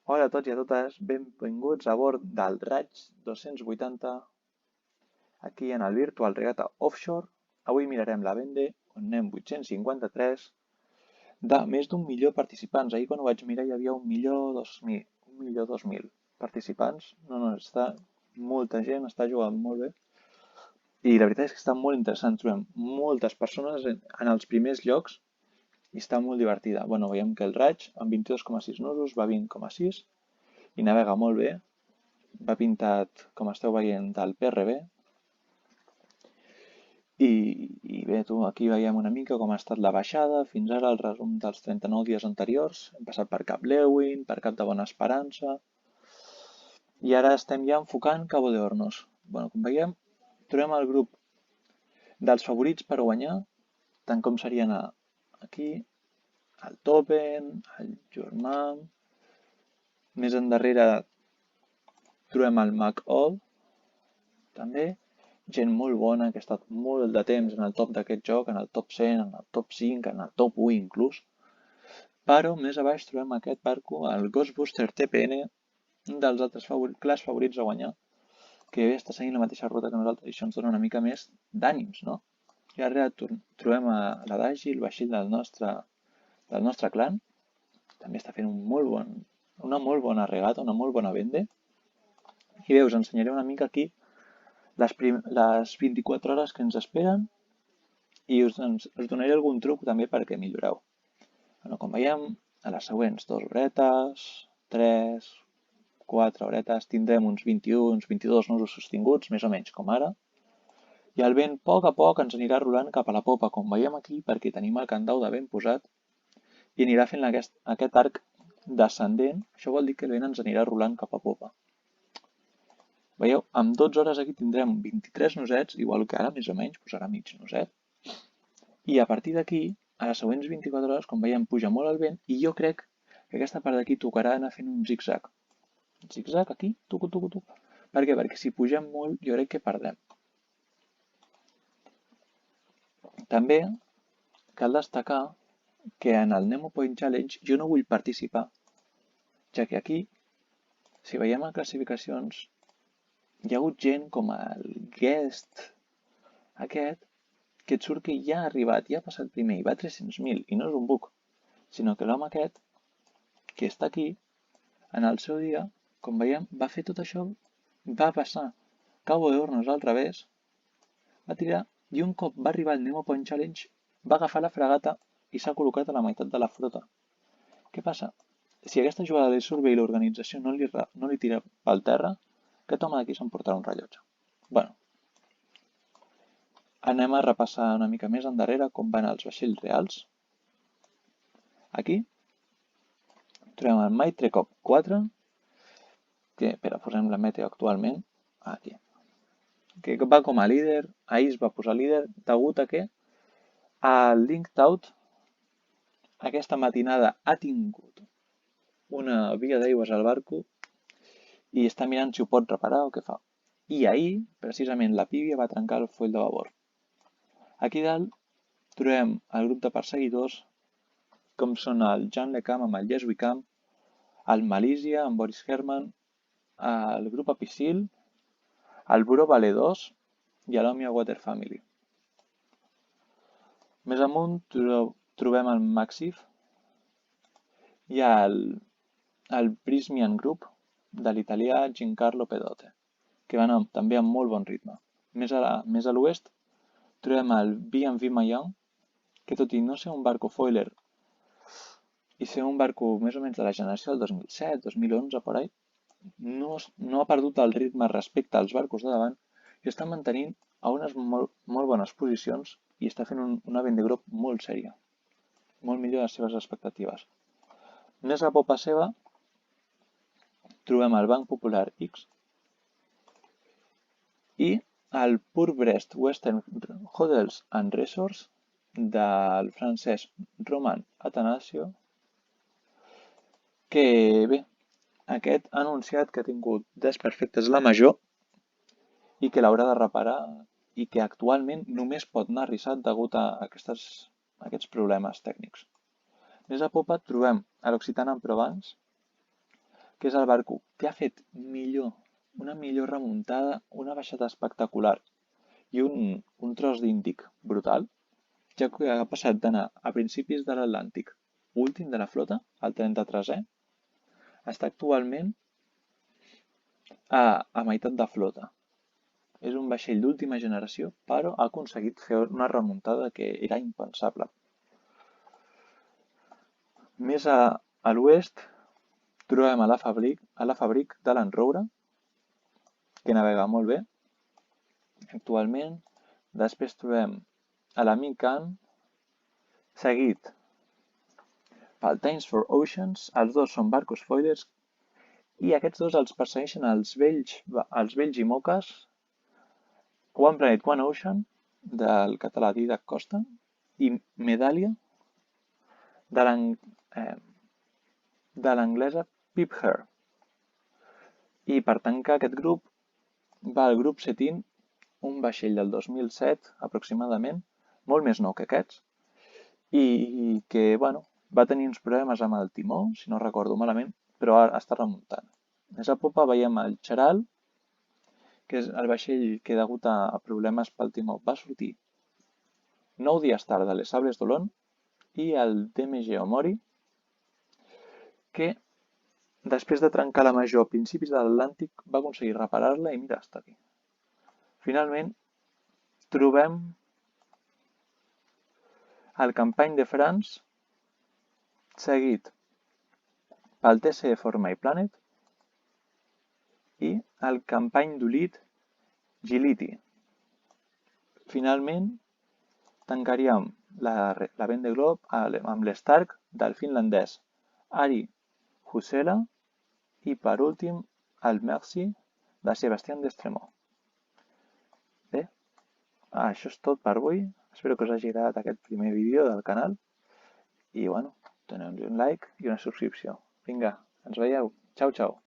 Hola a tots i a totes, benvinguts a bord del Raig 280 aquí en el Virtual Regatta Offshore. Avui mirarem la Vende, on anem 853, de més d'un milió de participants. Ahir quan ho vaig mirar hi havia 1.200.000 participants. No, està molta gent, està jugant molt bé. I la veritat és que està molt interessant, trobem moltes persones en els primers llocs i està molt divertida. Bueno, veiem que el Raig amb 22,6 nusos va 20,6 i navega molt bé. Va pintat, com esteu veient, del PRB. I bé, aquí veiem una mica com ha estat la baixada. Fins ara el resum dels 39 dies anteriors. Hem passat per Cap Lewin, per Cap de Bona Esperança. I ara estem ja enfocant Cabo de Hornos. Bueno, com veiem, trobem el grup dels favorits per guanyar, tant com serien aquí, el Topen, el Jurmam. Més endarrere trobem el McAll, també. Gent molt bona, que ha estat molt de temps en el top d'aquest joc, en el top 100, en el top 5, en el top 1 inclús. Però més a baix trobem aquest barco, el Ghostbuster TPN, un dels altres clars favorits a guanyar, que bé està seguint la mateixa ruta que nosaltres i això ens dona una mica més d'ànims, no? I darrere trobem a l'Adagi, el vaixell del nostre clan. També està fent una molt bona regata, una molt bona vende. I bé, us ensenyaré una mica aquí les 24 hores que ens esperen i us donaré algun truc també perquè milloreu. Bueno, com veiem, a les següents 2 horetes, 3, 4 horetes, tindrem uns 21, uns 22 nusos sostinguts, més o menys com ara. I el vent a poc ens anirà rolant cap a la popa, com veiem aquí, perquè tenim el candau de vent posat i anirà fent aquest arc descendent. Això vol dir que el vent ens anirà rolant cap a popa. Veieu, amb 12 hores aquí tindrem 23 nosets, igual que ara, més o menys, posarà mig noset. I a partir d'aquí, a les següents 24 hores, com veiem, puja molt el vent i jo crec que aquesta part d'aquí tocarà anar fent un zig-zag. Zig-zag aquí, tuc. Per què? Perquè si pugem molt, jo crec que perdem. També cal destacar que en el Nemo Point Challenge jo no vull participar, ja que aquí, si veiem les classificacions, hi ha hagut gent com el Guest aquest, que et surt que ja ha arribat, ja ha passat primer i va a 300.000 i no és un bug, sinó que l'home aquest, que està aquí, en el seu dia, com veiem, va fer tot això, va passar Cabo de Hornos al revés, va tirar i un cop va arribar al Nemo Point Challenge va agafar la fregata i s'ha col·locat a la meitat de la flota. Què passa? Si aquesta jugada li surt bé i l'organització no li tira pel terra, aquest home d'aquí s'emportarà un rellotge. Bueno, anem a repassar una mica més endarrere com van els vaixells reals. Aquí trobem el Maitre Cop 4, que, espera, posem la meteo actualment, aquí, que va com a líder, ahir es va posar líder, degut a que el Link Tout aquesta matinada ha tingut una via d'aigües al barco i està mirant si ho pot reparar o què fa. I ahir, precisament, la píbia va trencar el foll de babord. Aquí dalt trobem el grup de perseguidors, com són el Jan LeCam amb el Yes We Can, el Malaysia amb Boris Herman, el grup Apicil, el Buro Vale 2 i l'Omia Water Family. Més amunt trobem el Maxif i el Prismian Group de l'italià Giancarlo Pedote, que van també amb molt bon ritme. Més a l'oest trobem el B&V Mayang, que tot i no ser un barco foiler i ser un barco més o menys de la generació del 2007, 2011, por ahí, no ha perdut el ritme respecte als barcos de davant i està mantenint a unes molt bones posicions i està fent una Vendegroup molt sèria, molt millor de les seves expectatives. Més a popa seva trobem el Banc Popular X i el Port-Brest Western Hotels and Resorts del francès Roman Atanasio, que bé, aquest ha anunciat que ha tingut desperfectes la major i que l'haurà de reparar i que actualment només pot anar arrissat degut a aquests problemes tècnics. Més a popa trobem l'Occitana en Provence, que és el barco que ha fet una millor remuntada, una baixada espectacular i un tros d'Índic brutal, ja que ha passat d'anar a principis de l'Atlàntic últim de la flota, al 33è, està actualment a meitat de flota. És un vaixell d'última generació, però ha aconseguit fer una remuntada que era impensable. Més a l'oest trobem a la Fabric de Land Rover, que navega molt bé actualment. Després trobem a la Mincan, seguit pel Times for Oceans. Els dos són barcos foilers i aquests dos els persegueixen els vells IMOCAs, One Planet, One Ocean, del català Dídac Costa, i Medàlia, de l'anglesa Pip Her. I per tancar aquest grup va el grup Cetin, un vaixell del 2007 aproximadament, molt més nou que aquests, i que va tenir uns problemes amb el timó, si no recordo malament, però ara està remuntant. Més a popa veiem el Charal, que és el vaixell que degut a problemes pel timó va sortir 9 dies tard de les Sables d'Olón, i el DMG Omori, que després de trencar la major a principis de l'Atlàntic va aconseguir reparar-la i mira, està aquí. Finalment trobem el Campagne de France, seguit pel TCE For My Planet i el Campagne du Lit Gility. Finalment tancaríem la Vendée Globe amb l'Stark del finlandès Ari Husela i per últim el Merci de Sébastien d'Estremaux. Bé, això és tot per avui. Espero que us hagi agradat aquest primer vídeo del canal i doneu-nos un like i una subscripció. Vinga, ens veieu. Ciao, ciao.